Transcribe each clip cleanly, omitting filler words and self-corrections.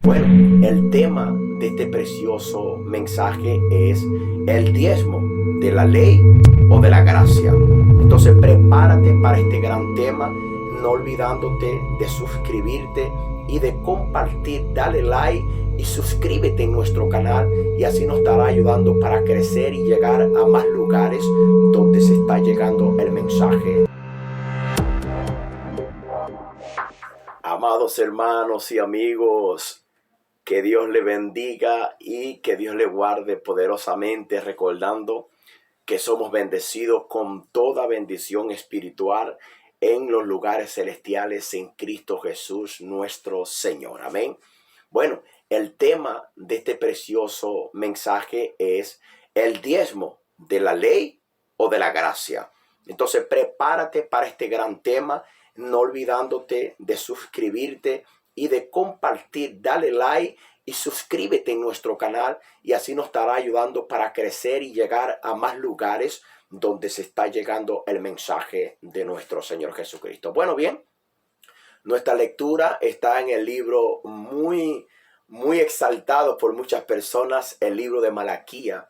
Bueno, el tema de este precioso mensaje es el diezmo de la ley o de la gracia. Entonces prepárate para este gran tema, no olvidándote de suscribirte y de compartir. Dale like y suscríbete en nuestro canal y así nos estará ayudando para crecer y llegar a más lugares donde se está llegando el mensaje. Amados hermanos y amigos, que Dios le bendiga y que Dios le guarde poderosamente, recordando que somos bendecidos con toda bendición espiritual en los lugares celestiales en Cristo Jesús nuestro Señor. Amén. Bueno, el tema de este precioso mensaje es el diezmo de la ley o de la gracia. Entonces prepárate para este gran tema, no olvidándote de suscribirte y de compartir. Dale like y suscríbete en nuestro canal y así nos estará ayudando para crecer y llegar a más lugares donde se está llegando el mensaje de nuestro Señor Jesucristo. Bueno, bien, nuestra lectura está en el libro muy exaltado por muchas personas, el libro de Malaquías,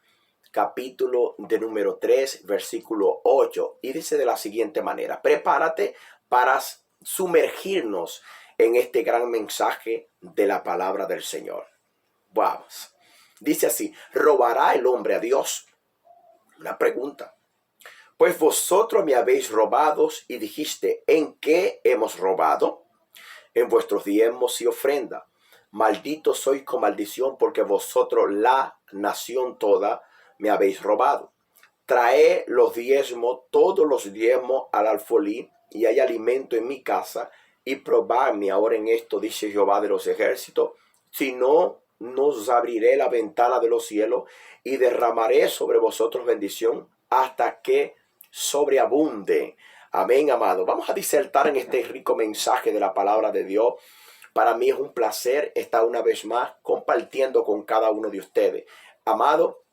capítulo de número 3, versículo 8, y dice de la siguiente manera: prepárate para sumergirnos en este gran mensaje de la palabra del Señor. Vamos. Dice así: ¿robará el hombre a Dios? Una pregunta. Pues vosotros me habéis robado y dijiste: ¿en qué hemos robado? En vuestros diezmos y ofrenda. Maldito sois con maldición, porque vosotros, la nación toda, me habéis robado. Traed los diezmos, todos los diezmos al alfolí, y hay alimento en mi casa, y probadme ahora en esto, dice Jehová de los ejércitos, si no, os abriré la ventana de los cielos y derramaré sobre vosotros bendición hasta que sobreabunde. Amén, amado. Vamos a disertar en este rico mensaje de la palabra de Dios. Para mí es un placer estar una vez más compartiendo con cada uno de ustedes. Amado,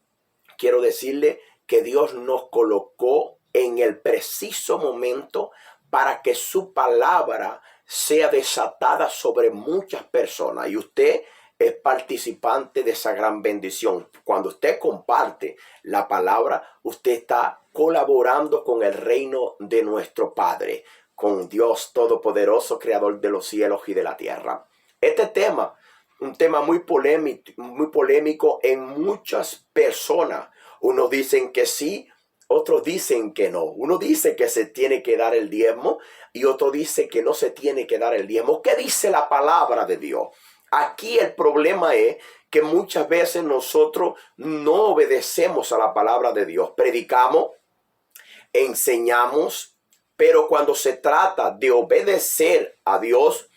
quiero decirle que Dios nos colocó en el preciso momento para que su palabra sea desatada sobre muchas personas, y usted es participante de esa gran bendición. Cuando usted comparte la palabra, usted está colaborando con el reino de nuestro Padre, con Dios Todopoderoso, Creador de los cielos y de la tierra. Este tema, un tema muy polémico en muchas personas. Unos dicen que sí, otros dicen que no. Uno dice que se tiene que dar el diezmo y otro dice que no se tiene que dar el diezmo. ¿Qué dice la palabra de Dios? Aquí el problema es que muchas veces nosotros no obedecemos a la palabra de Dios. Predicamos, enseñamos, pero cuando se trata de obedecer a Dios,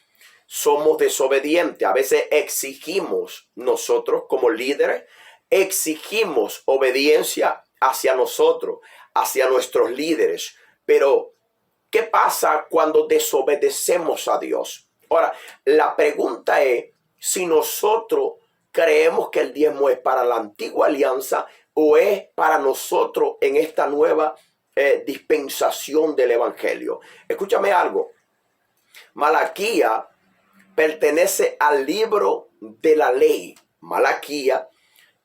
somos desobedientes. A veces exigimos nosotros como líderes, exigimos obediencia hacia nosotros, hacia nuestros líderes. Pero, ¿qué pasa cuando desobedecemos a Dios? Ahora, la pregunta es si nosotros creemos que el diezmo es para la antigua alianza o es para nosotros en esta nueva dispensación del evangelio. Escúchame algo. Malaquías pertenece al libro de la ley. Malaquías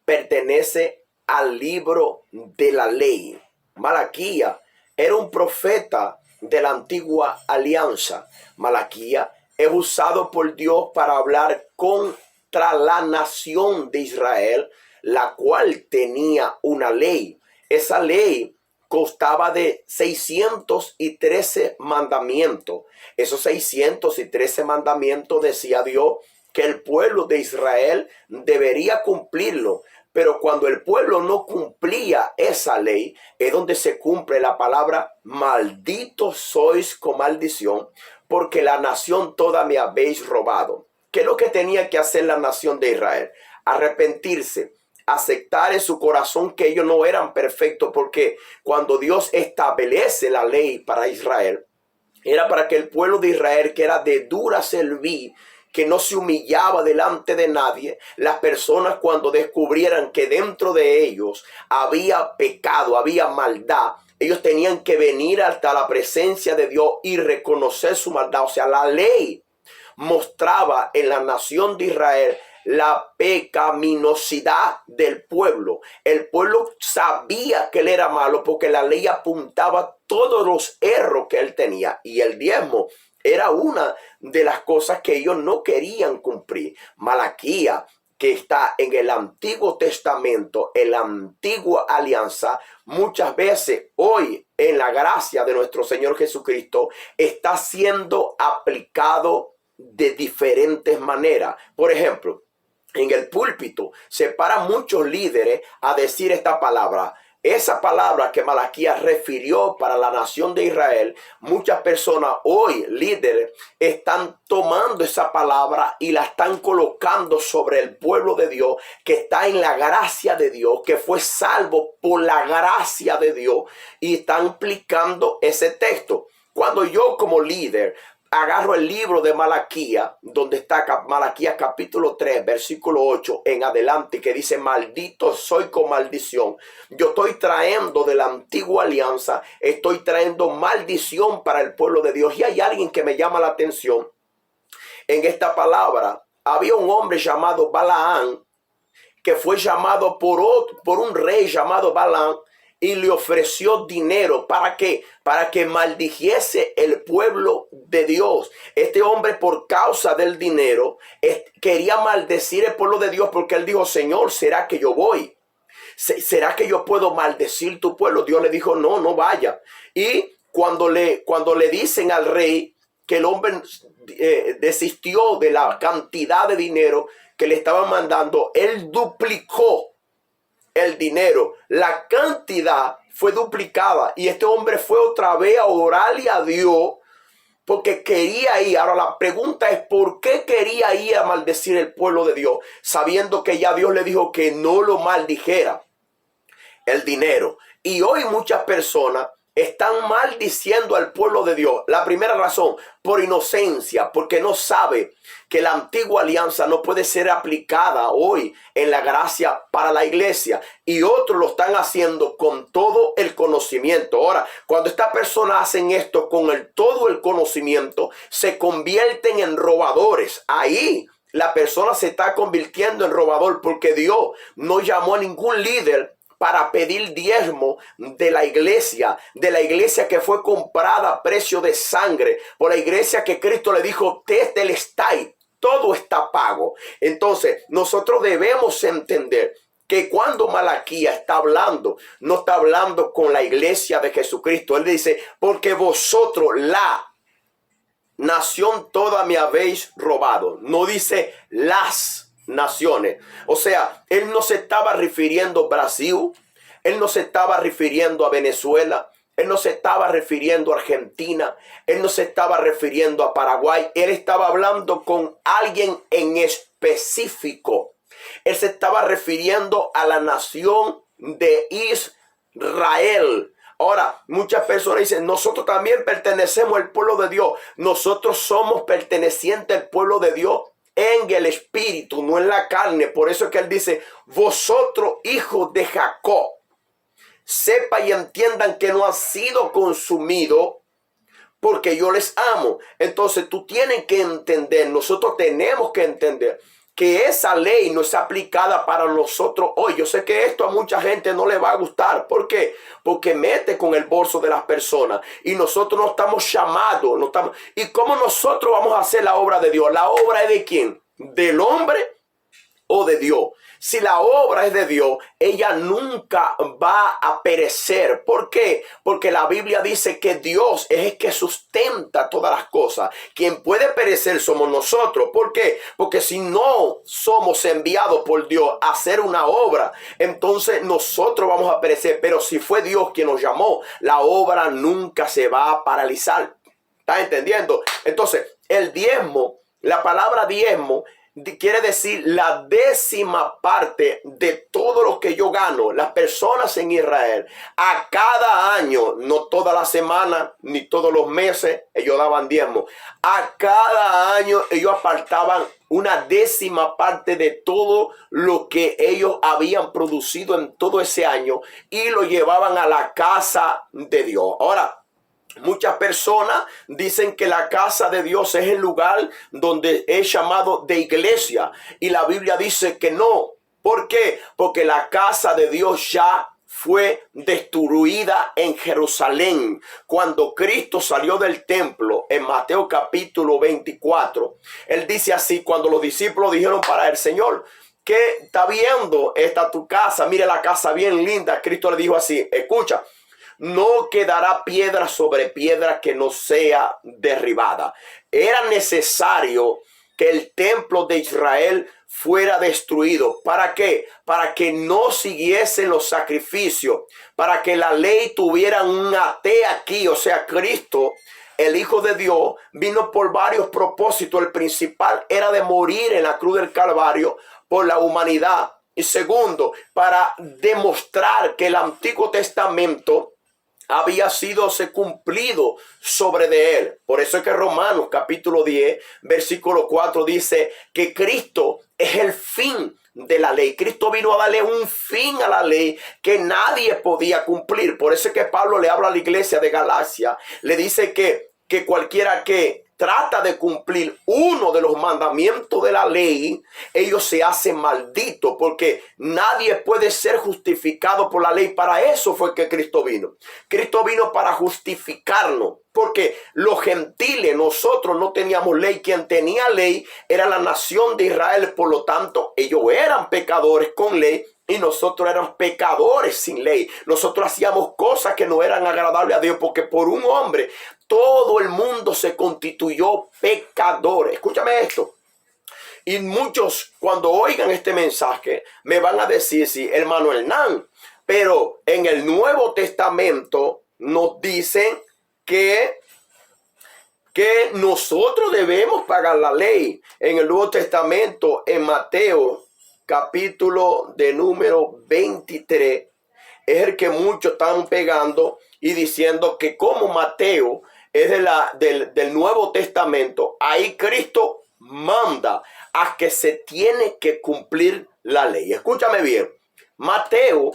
pertenece al libro de la ley. Malaquías era un profeta de la antigua alianza. Malaquías es usado por Dios para hablar contra la nación de Israel, la cual tenía una ley. Esa ley constaba de 613 mandamientos. Esos 613 mandamientos decía Dios que el pueblo de Israel debería cumplirlo. Pero cuando el pueblo no cumplía esa ley, es donde se cumple la palabra: malditos sois con maldición, porque la nación toda me habéis robado. ¿Qué es lo que tenía que hacer la nación de Israel? Arrepentirse, aceptar en su corazón que ellos no eran perfectos, porque cuando Dios establece la ley para Israel, era para que el pueblo de Israel, que era de dura cerviz, que no se humillaba delante de nadie, las personas cuando descubrieran que dentro de ellos había pecado, había maldad, ellos tenían que venir hasta la presencia de Dios y reconocer su maldad. O sea, la ley mostraba en la nación de Israel la pecaminosidad del pueblo. El pueblo sabía que él era malo porque la ley apuntaba todos los errores que él tenía, y el diezmo era una de las cosas que ellos no querían cumplir. Malaquía, que está en el Antiguo Testamento, en la antigua alianza, muchas veces hoy en la gracia de nuestro Señor Jesucristo está siendo aplicado de diferentes maneras. Por ejemplo, en el púlpito se paran muchos líderes a decir esta palabra. Esa palabra que Malaquías refirió para la nación de Israel, muchas personas hoy, líderes, están tomando esa palabra y la están colocando sobre el pueblo de Dios, que está en la gracia de Dios, que fue salvo por la gracia de Dios, y están aplicando ese texto. Cuando yo como líder agarro el libro de Malaquías, donde está Malaquías capítulo 3, versículo 8 en adelante, que dice: maldito soy con maldición. Yo estoy trayendo de la antigua alianza, estoy trayendo maldición para el pueblo de Dios. Y hay alguien que me llama la atención en esta palabra. Había un hombre llamado Balaán, que fue llamado por un rey llamado Balaam, y le ofreció dinero. ¿Para qué? Para que maldijese el pueblo de Dios. Este hombre, por causa del dinero, quería maldecir el pueblo de Dios, porque él dijo: Señor, ¿será que yo voy? ¿Será que yo puedo maldecir tu pueblo? Dios le dijo: no, no vaya. Y cuando le dicen al rey que el hombre desistió de la cantidad de dinero que le estaban mandando, él duplicó el dinero. La cantidad fue duplicada, y este hombre fue otra vez a orarle a Dios porque quería ir. Ahora la pregunta es: ¿por qué quería ir a maldecir el pueblo de Dios, sabiendo que ya Dios le dijo que no lo maldijera? El dinero. Y hoy muchas personas están maldiciendo al pueblo de Dios. La primera razón, por inocencia, porque no sabe que la antigua alianza no puede ser aplicada hoy en la gracia para la iglesia. Y otros lo están haciendo con todo el conocimiento. Ahora, cuando estas personas hacen esto con todo el conocimiento, se convierten en robadores. Ahí la persona se está convirtiendo en robador, porque Dios no llamó a ningún líder para pedir diezmo de la iglesia que fue comprada a precio de sangre, por la iglesia que Cristo le dijo: tetelestai, todo está pago. Entonces nosotros debemos entender que cuando Malaquías está hablando, no está hablando con la iglesia de Jesucristo. Él dice: porque vosotros, la nación toda, me habéis robado. No dice las naciones. O sea, él no se estaba refiriendo a Brasil, él no se estaba refiriendo a Venezuela, él no se estaba refiriendo a Argentina, él no se estaba refiriendo a Paraguay. Él estaba hablando con alguien en específico. Él se estaba refiriendo a la nación de Israel. Ahora, muchas personas dicen: nosotros también pertenecemos al pueblo de Dios. Nosotros somos pertenecientes al pueblo de Dios en el espíritu, no en la carne. Por eso es que él dice: vosotros, hijos de Jacob, sepa y entiendan que no han sido consumidos, porque yo les amo. Entonces tú tienes que entender, nosotros tenemos que entender que esa ley no es aplicada para nosotros hoy. Yo sé que esto a mucha gente no le va a gustar. ¿Por qué? Porque mete con el bolso de las personas, y nosotros no estamos llamados. ¿Y cómo nosotros vamos a hacer la obra de Dios? ¿La obra es de quién? ¿Del hombre o de Dios? Si la obra es de Dios, ella nunca va a perecer. ¿Por qué? Porque la Biblia dice que Dios es el que sustenta todas las cosas. Quien puede perecer somos nosotros. ¿Por qué? Porque si no somos enviados por Dios a hacer una obra, entonces nosotros vamos a perecer. Pero si fue Dios quien nos llamó, la obra nunca se va a paralizar. ¿Estás entendiendo? Entonces, el diezmo, la palabra diezmo, quiere decir la 10ª parte de todo lo que yo gano. Las personas en Israel, a cada año, no toda la semana ni todos los meses, ellos daban diezmo. A cada año ellos apartaban una 10ª parte de todo lo que ellos habían producido en todo ese año, y lo llevaban a la casa de Dios. Ahora, Muchas personas dicen que la casa de Dios es el lugar donde es llamado de iglesia. Y la Biblia dice que no. ¿Por qué? Porque la casa de Dios ya fue destruida en Jerusalén. Cuando Cristo salió del templo en Mateo capítulo 24, él dice así, cuando los discípulos dijeron para el Señor, ¿qué está viendo esta tu casa? Mire la casa bien linda. Cristo le dijo así, escucha, no quedará piedra sobre piedra que no sea derribada. Era necesario que el templo de Israel fuera destruido. ¿Para qué? Para que no siguiesen los sacrificios, para que la ley tuviera un ate aquí. O sea, Cristo, el Hijo de Dios, vino por varios propósitos. El principal era de morir en la cruz del Calvario por la humanidad. Y segundo, para demostrar que el Antiguo Testamento había sido cumplido sobre de él. Por eso es que Romanos capítulo 10, versículo 4 dice que Cristo es el fin de la ley. Cristo vino a darle un fin a la ley que nadie podía cumplir. Por eso es que Pablo le habla a la iglesia de Galacia. Le dice que cualquiera que trata de cumplir uno de los mandamientos de la ley, ellos se hacen malditos, porque nadie puede ser justificado por la ley. Para eso fue que Cristo vino. Cristo vino para justificarnos, porque los gentiles, nosotros no teníamos ley. Quien tenía ley era la nación de Israel. Por lo tanto, ellos eran pecadores con ley y nosotros éramos pecadores sin ley. Nosotros hacíamos cosas que no eran agradables a Dios, porque por un hombre todo el mundo se constituyó pecador. Escúchame esto. Y muchos, cuando oigan este mensaje, me van a decir, sí, hermano Hernán, pero en el Nuevo Testamento nos dicen que nosotros debemos pagar la ley. En el Nuevo Testamento, en Mateo capítulo de número 23, es el que muchos están pegando y diciendo que como Mateo es del Nuevo Testamento, ahí Cristo manda a que se tiene que cumplir la ley. Escúchame bien. Mateo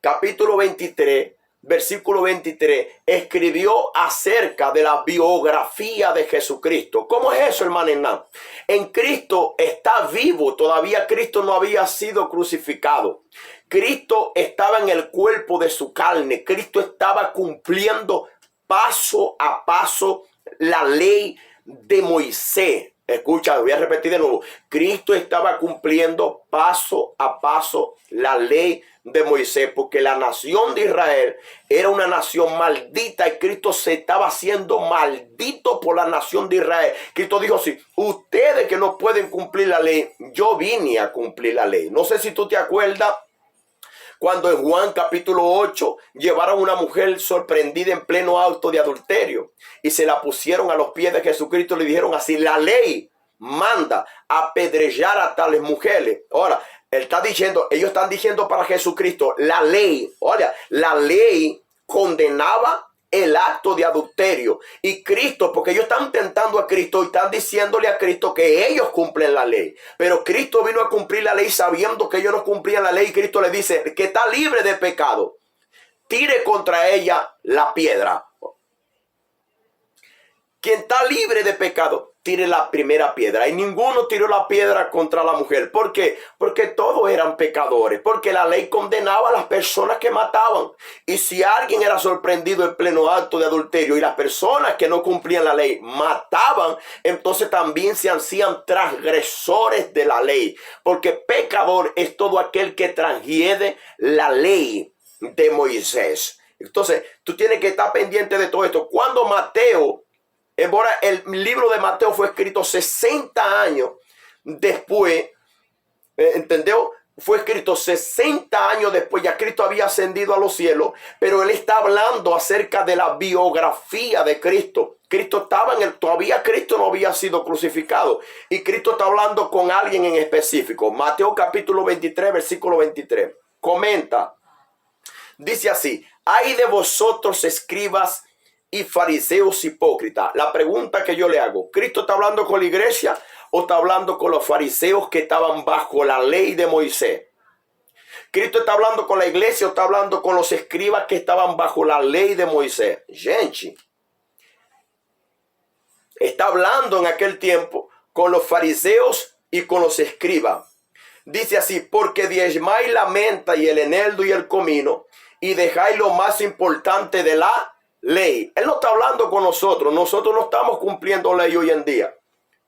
capítulo 23, versículo 23, escribió acerca de la biografía de Jesucristo. ¿Cómo es eso, hermano Hernán? En Cristo está vivo. Todavía Cristo no había sido crucificado. Cristo estaba en el cuerpo de su carne. Cristo estaba cumpliendo paso a paso la ley de Moisés. Escucha, voy a repetir de nuevo. Cristo estaba cumpliendo paso a paso la ley de Moisés, porque la nación de Israel era una nación maldita y Cristo se estaba haciendo maldito por la nación de Israel. Cristo dijo así, ustedes que no pueden cumplir la ley, yo vine a cumplir la ley. No sé si tú te acuerdas cuando en Juan capítulo 8 llevaron a una mujer sorprendida en pleno acto de adulterio y se la pusieron a los pies de Jesucristo y le dijeron así, la ley manda apedrear a tales mujeres. Ahora, ellos están diciendo para Jesucristo, la ley condenaba el acto de adulterio. Y Cristo, porque ellos están tentando a Cristo y están diciéndole a Cristo que ellos cumplen la ley. Pero Cristo vino a cumplir la ley sabiendo que ellos no cumplían la ley. Y Cristo le dice que está libre de pecado. Tire contra ella la piedra. Quien está libre de pecado, tire la primera piedra. Y ninguno tiró la piedra contra la mujer. ¿Por qué? Porque todos eran pecadores. Porque la ley condenaba a las personas que mataban. Y si alguien era sorprendido en pleno acto de adulterio y las personas que no cumplían la ley mataban, entonces también se hacían transgresores de la ley. Porque pecador es todo aquel que transgrede la ley de Moisés. Entonces, tú tienes que estar pendiente de todo esto. Cuando Mateo, el libro de Mateo fue escrito 60 años después, ¿entendió? Fue escrito 60 años después, ya Cristo había ascendido a los cielos, pero él está hablando acerca de la biografía de Cristo. Todavía Cristo no había sido crucificado y Cristo está hablando con alguien en específico. Mateo capítulo 23, versículo 23, comenta, dice así, ay de vosotros escribas y fariseos hipócritas. La pregunta que yo le hago, ¿Cristo está hablando con la iglesia o está hablando con los fariseos que estaban bajo la ley de Moisés? Cristo está hablando con la iglesia o está hablando con los escribas que estaban bajo la ley de Moisés. Gente, está hablando en aquel tiempo con los fariseos y con los escribas. Dice así, porque diezmáis la menta y el eneldo y el comino y dejáis lo más importante de la ley. Él no está hablando con nosotros. Nosotros no estamos cumpliendo ley hoy en día.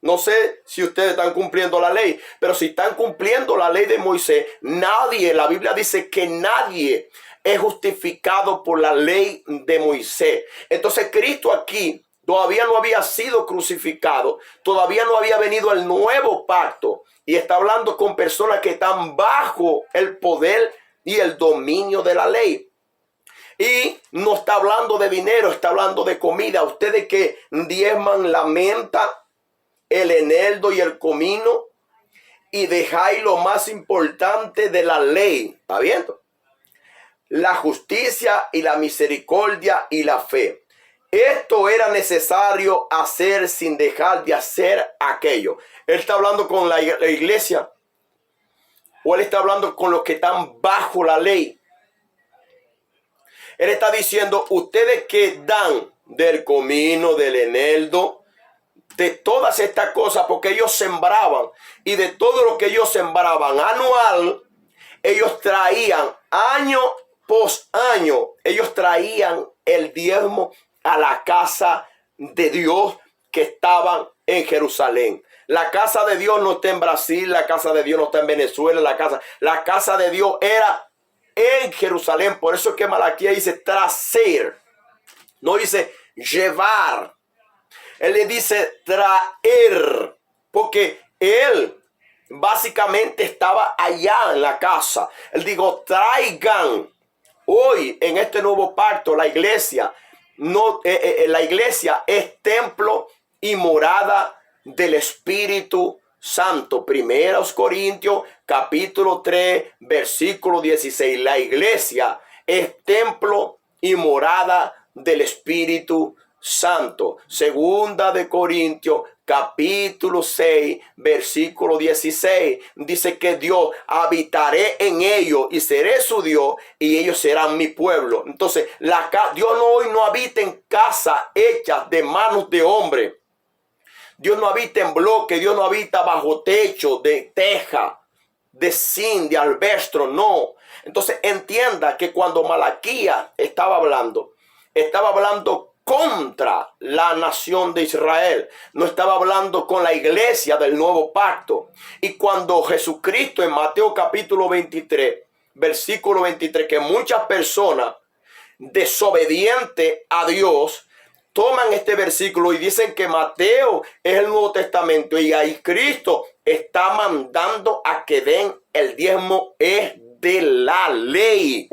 No sé si ustedes están cumpliendo la ley, pero si están cumpliendo la ley de Moisés, nadie, la Biblia dice que nadie es justificado por la ley de Moisés. Entonces Cristo aquí todavía no había sido crucificado, todavía no había venido el nuevo pacto y está hablando con personas que están bajo el poder y el dominio de la ley. Y no está hablando de dinero, está hablando de comida. Ustedes que diezman la menta, el eneldo y el comino y dejáis lo más importante de la ley. ¿Está viendo? La justicia y la misericordia y la fe. Esto era necesario hacer sin dejar de hacer aquello. Él está hablando con la iglesia o él está hablando con los que están bajo la ley. Él está diciendo, ustedes que dan del comino, del eneldo, de todas estas cosas, porque ellos sembraban, y de todo lo que ellos sembraban anual, ellos traían año post año, ellos traían el diezmo a la casa de Dios que estaban en Jerusalén. La casa de Dios no está en Brasil, la casa de Dios no está en Venezuela, la casa de Dios era en Jerusalén. Por eso es que Malaquías dice traer, no dice llevar. Él le dice traer, porque él básicamente estaba allá en la casa. Él dijo, traigan. Hoy en este nuevo pacto, la iglesia, la iglesia es templo y morada del Espíritu Santo. 1 Corintios capítulo 3, versículo 16. La iglesia es templo y morada del Espíritu Santo. Segunda de Corintios capítulo 6 versículo 16 dice que Dios habitaré en ellos y seré su Dios y ellos serán mi pueblo. Entonces Dios hoy no habita en casas hechas de manos de hombre. Dios no habita en bloque, Dios no habita bajo techo de teja, de zinc, de alabastro, no. Entonces entienda que cuando Malaquías estaba hablando contra la nación de Israel. No estaba hablando con la iglesia del nuevo pacto. Y cuando Jesucristo en Mateo capítulo 23, versículo 23, que muchas personas desobedientes a Dios toman este versículo y dicen que Mateo es el Nuevo Testamento y ahí Cristo está mandando a que den el diezmo es de la ley.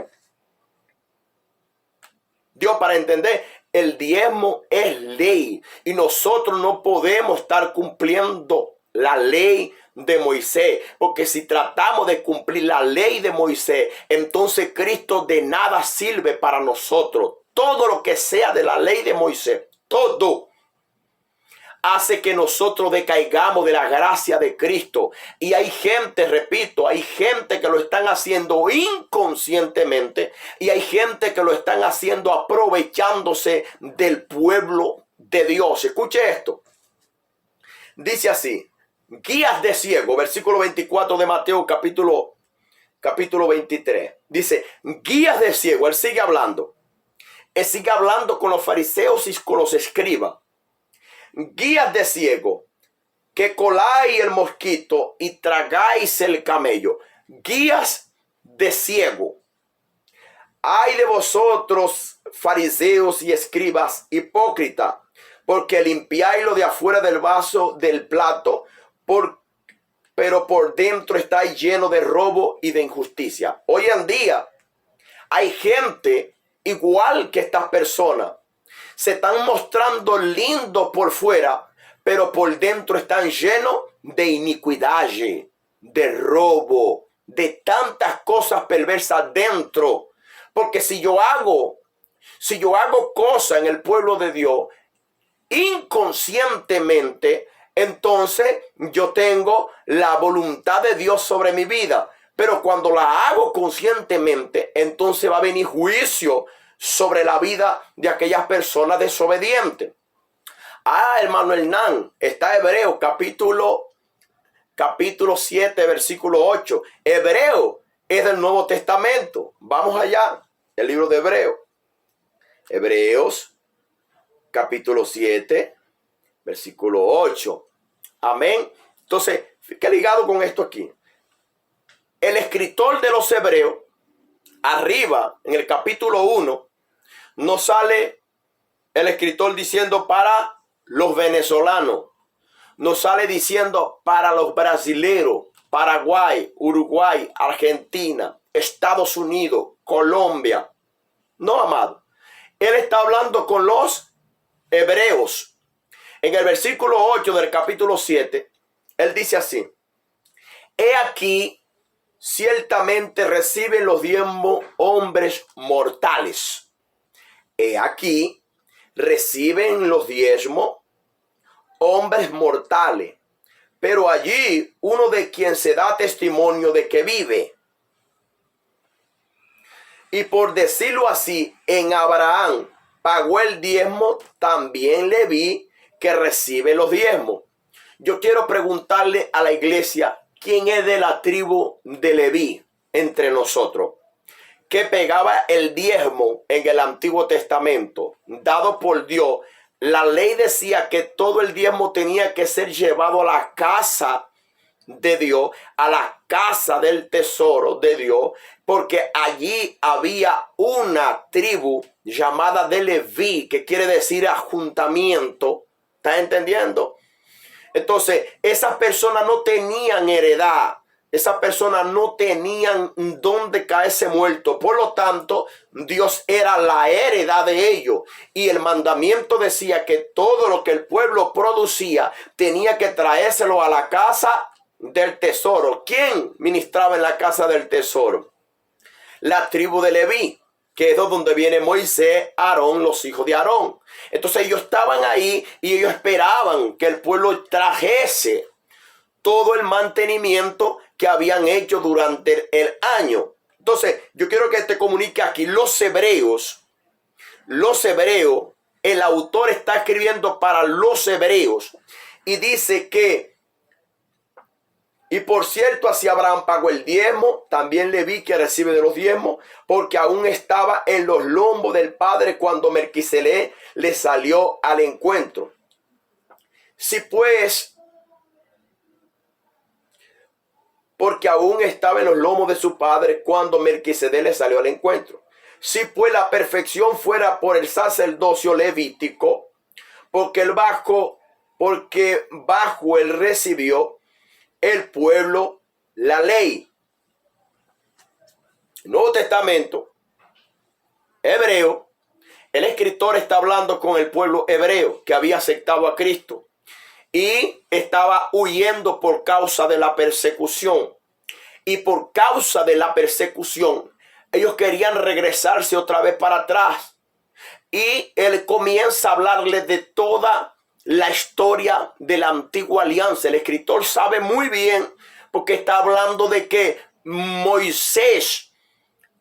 Dios, para entender, el diezmo es ley y nosotros no podemos estar cumpliendo la ley de Moisés, porque si tratamos de cumplir la ley de Moisés, entonces Cristo de nada sirve para nosotros. Todo lo que sea de la ley de Moisés, todo hace que nosotros decaigamos de la gracia de Cristo. Y hay gente, repito, hay gente que lo están haciendo inconscientemente y hay gente que lo están haciendo aprovechándose del pueblo de Dios. Escuche esto. Dice así, guías de ciego, versículo 24 de Mateo capítulo 23. Dice, guías de ciego, él sigue hablando. Él sigue hablando con los fariseos y con los escribas. Guías de ciego, que coláis el mosquito y tragáis el camello. Guías de ciego. Ay de vosotros, fariseos y escribas hipócritas, porque limpiáis lo de afuera del vaso del plato, pero por dentro estáis lleno de robo y de injusticia. Hoy en día hay gente igual que estas personas. Se están mostrando lindos por fuera, pero por dentro están llenos de iniquidad, de robo, de tantas cosas perversas dentro. Porque si yo hago cosas en el pueblo de Dios inconscientemente, entonces yo tengo la voluntad de Dios sobre mi vida. Pero cuando la hago conscientemente, entonces va a venir juicio sobre la vida de aquellas personas desobedientes. Hermano Hernán, está Hebreo capítulo 7, versículo 8. Hebreo es del Nuevo Testamento. Vamos allá, el libro de Hebreo. Hebreos capítulo 7, versículo 8. Amén. Entonces, ¿qué ligado con esto aquí? El escritor de los Hebreos, arriba, en el capítulo 1, no sale el escritor diciendo para los venezolanos. No sale diciendo para los brasileros, Paraguay, Uruguay, Argentina, Estados Unidos, Colombia. No, amado. Él está hablando con los hebreos. En el versículo 8 del capítulo 7, él dice así: he aquí, ciertamente reciben los diezmos hombres mortales. He aquí, reciben los diezmos hombres mortales, pero allí uno de quien se da testimonio de que vive. Y por decirlo así, en Abraham pagó el diezmo, también Leví que recibe los diezmos. Yo quiero preguntarle a la iglesia, ¿quién es de la tribu de Leví entre nosotros? Que pegaba el diezmo en el Antiguo Testamento, dado por Dios. La ley decía que todo el diezmo tenía que ser llevado a la casa de Dios, a la casa del tesoro de Dios, porque allí había una tribu llamada de Leví, que quiere decir ajuntamiento. ¿Estás entendiendo? Entonces, esas personas no tenían heredad. Esas personas no tenían dónde caerse muerto. Por lo tanto, Dios era la heredad de ellos. Y el mandamiento decía que todo lo que el pueblo producía tenía que traérselo a la casa del tesoro. ¿Quién ministraba en la casa del tesoro? La tribu de Leví, que es donde viene Moisés, Aarón, los hijos de Aarón. Entonces ellos estaban ahí y ellos esperaban que el pueblo trajese todo el mantenimiento que habían hecho durante el año. Entonces, yo quiero que te comunique aquí, los hebreos, el autor está escribiendo para los hebreos y dice que, y por cierto, así Abraham pagó el diezmo, también Leví que recibe de los diezmos, porque aún estaba en los lombos del padre cuando Melquisedec le salió al encuentro. Si pues, porque aún estaba en los lomos de su padre cuando Melquisedec le salió al encuentro. Si pues la perfección fuera por el sacerdocio levítico, porque bajo él recibió el pueblo la ley. Nuevo Testamento, hebreo, el escritor está hablando con el pueblo hebreo que había aceptado a Cristo y estaba huyendo por causa de la persecución. Y por causa de la persecución, ellos querían regresarse otra vez para atrás. Y él comienza a hablarles de toda la historia de la antigua alianza. El escritor sabe muy bien, porque está hablando de que Moisés,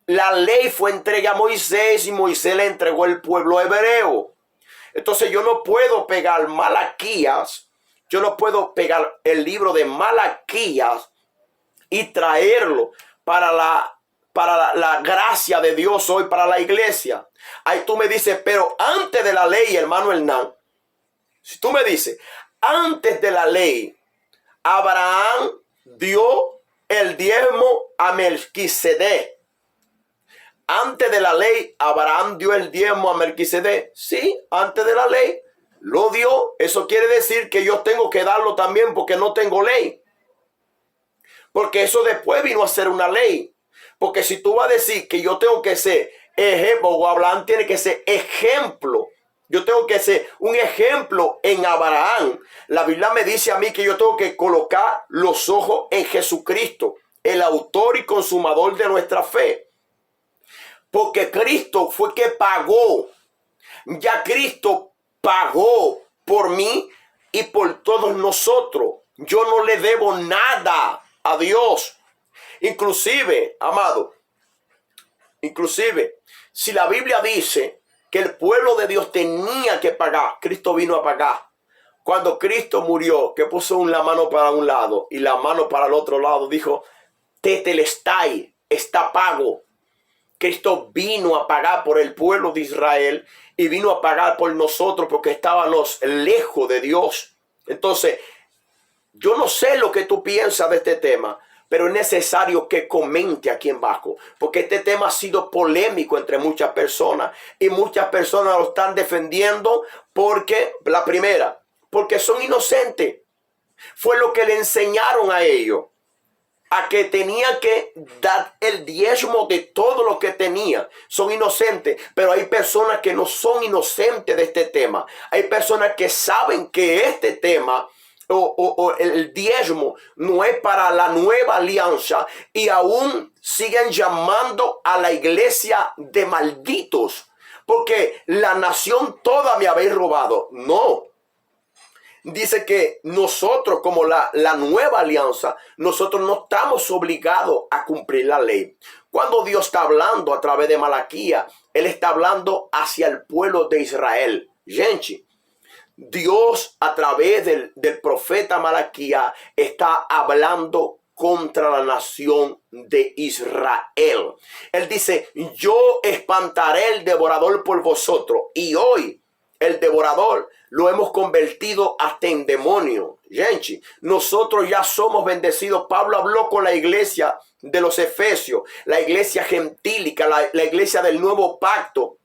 la ley fue entregue a Moisés y Moisés le entregó el pueblo hebreo. Entonces yo no puedo pegar Malaquías. Yo no puedo pegar el libro de Malaquías y traerlo para la gracia de Dios hoy, para la iglesia. Ahí tú me dices, pero antes de la ley, hermano Hernán, si tú me dices, antes de la ley, Abraham dio el diezmo a Melquisedec. Antes de la ley, Abraham dio el diezmo a Melquisedec. Sí, antes de la ley lo dio. Eso quiere decir que yo tengo que darlo también porque no tengo ley. Porque eso después vino a ser una ley. Porque si tú vas a decir que yo tengo que ser ejemplo, o Abraham tiene que ser ejemplo. Yo tengo que ser un ejemplo en Abraham. La Biblia me dice a mí que yo tengo que colocar los ojos en Jesucristo, el autor y consumador de nuestra fe. Porque Cristo fue que pagó. Ya Cristo pagó por mí y por todos nosotros. Yo no le debo nada a Dios. Inclusive, amado, inclusive, si la Biblia dice que el pueblo de Dios tenía que pagar, Cristo vino a pagar. Cuando Cristo murió, que puso la mano para un lado y la mano para el otro lado, dijo, tetelestai, está pago. Cristo vino a pagar por el pueblo de Israel y vino a pagar por nosotros porque estábamos lejos de Dios. Entonces, yo no sé lo que tú piensas de este tema, pero es necesario que comente aquí en abajo, porque este tema ha sido polémico entre muchas personas y muchas personas lo están defendiendo porque, la primera, porque son inocentes. Fue lo que le enseñaron a ellos, a que tenía que dar el diezmo de todo lo que tenía. Son inocentes, pero hay personas que no son inocentes de este tema. Hay personas que saben que este tema o el diezmo no es para la nueva alianza y aún siguen llamando a la iglesia de malditos, porque la nación toda me habéis robado. No. Dice que nosotros, como la nueva alianza, nosotros no estamos obligados a cumplir la ley. Cuando Dios está hablando a través de Malaquía, Él está hablando hacia el pueblo de Israel. Gente, Dios a través del profeta Malaquía está hablando contra la nación de Israel. Él dice, yo espantaré el devorador por vosotros. Y hoy el devorador lo hemos convertido hasta en demonio. Gente, nosotros ya somos bendecidos. Pablo habló con la iglesia de los Efesios, la iglesia gentílica, la iglesia del nuevo pacto.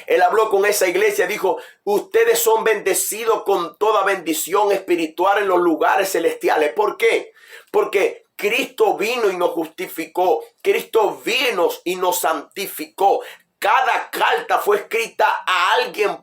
Él habló con esa iglesia, dijo, ustedes son bendecidos con toda bendición espiritual en los lugares celestiales. ¿Por qué? Porque Cristo vino y nos justificó. Cristo vino y nos santificó. Cada carta fue escrita a alguien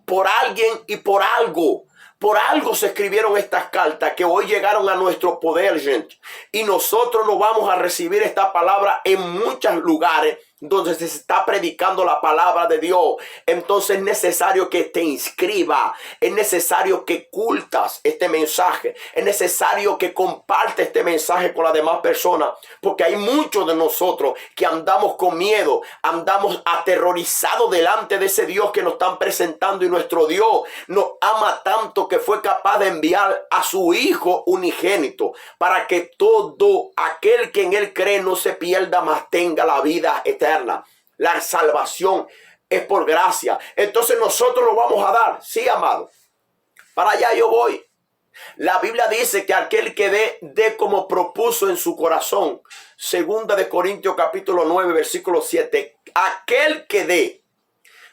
y por algo. Por algo se escribieron estas cartas que hoy llegaron a nuestro poder, gente. Y nosotros no vamos a recibir esta palabra en muchos lugares donde se está predicando la palabra de Dios. Entonces es necesario que te inscribas. Es necesario que cultas este mensaje. Es necesario que compartas este mensaje con las demás personas. Porque hay muchos de nosotros que andamos con miedo. Andamos aterrorizados delante de ese Dios que nos están presentando. Y nuestro Dios nos ama tanto que fue capaz de enviar a su Hijo unigénito para que todo aquel que en Él cree no se pierda, mas tenga la vida eterna. La salvación es por gracia. Entonces nosotros lo vamos a dar. Sí, amado. Para allá yo voy. La Biblia dice que aquel que dé como propuso en su corazón. Segunda de Corintios capítulo 9 versículo 7. Aquel que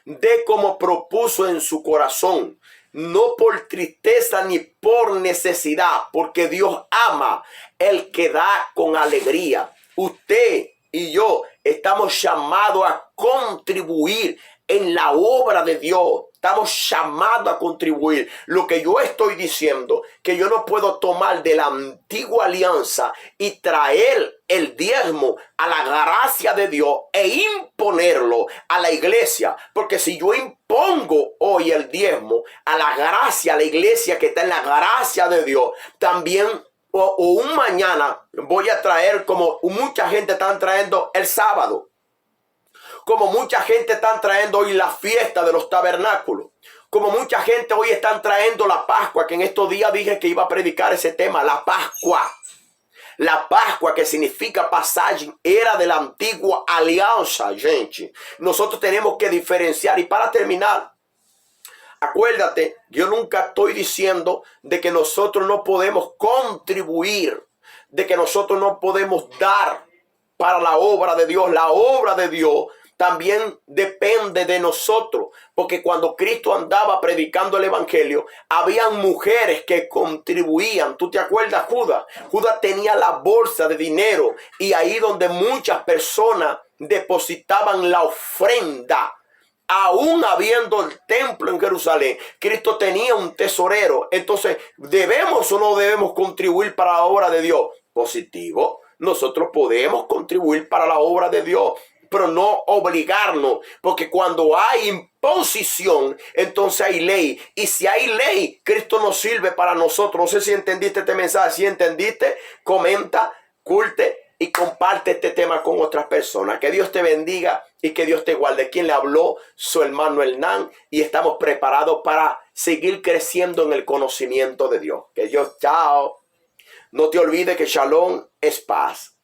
dé como propuso en su corazón. No por tristeza ni por necesidad, porque Dios ama el que da con alegría. Usted y yo estamos llamados a contribuir en la obra de Dios. Estamos llamados a contribuir. Lo que yo estoy diciendo, que yo no puedo tomar de la antigua alianza y traer el diezmo a la gracia de Dios e imponerlo a la iglesia. Porque si yo impongo hoy el diezmo a la gracia, a la iglesia que está en la gracia de Dios, también o un mañana voy a traer, como mucha gente están trayendo el sábado, como mucha gente están trayendo hoy la fiesta de los tabernáculos, como mucha gente hoy están trayendo la Pascua, que en estos días dije que iba a predicar ese tema, la Pascua. La Pascua, que significa pasaje, era de la antigua alianza, gente. Nosotros tenemos que diferenciar. Y para terminar, acuérdate, yo nunca estoy diciendo de que nosotros no podemos contribuir, de que nosotros no podemos dar para la obra de Dios. La obra de Dios también depende de nosotros, porque cuando Cristo andaba predicando el evangelio, habían mujeres que contribuían. ¿Tú te acuerdas, Judas? Judas tenía la bolsa de dinero y ahí donde muchas personas depositaban la ofrenda. Aún habiendo el templo en Jerusalén, Cristo tenía un tesorero. Entonces, ¿debemos o no debemos contribuir para la obra de Dios? Positivo. Nosotros podemos contribuir para la obra de Dios, pero no obligarnos, porque cuando hay imposición, entonces hay ley. Y si hay ley, Cristo no sirve para nosotros. No sé si entendiste este mensaje. Si entendiste, comenta, culte y comparte este tema con otras personas. Que Dios te bendiga y que Dios te guarde. Quien le habló, su hermano Hernán, y estamos preparados para seguir creciendo en el conocimiento de Dios. Que Dios, chao. No te olvides que Shalom es paz.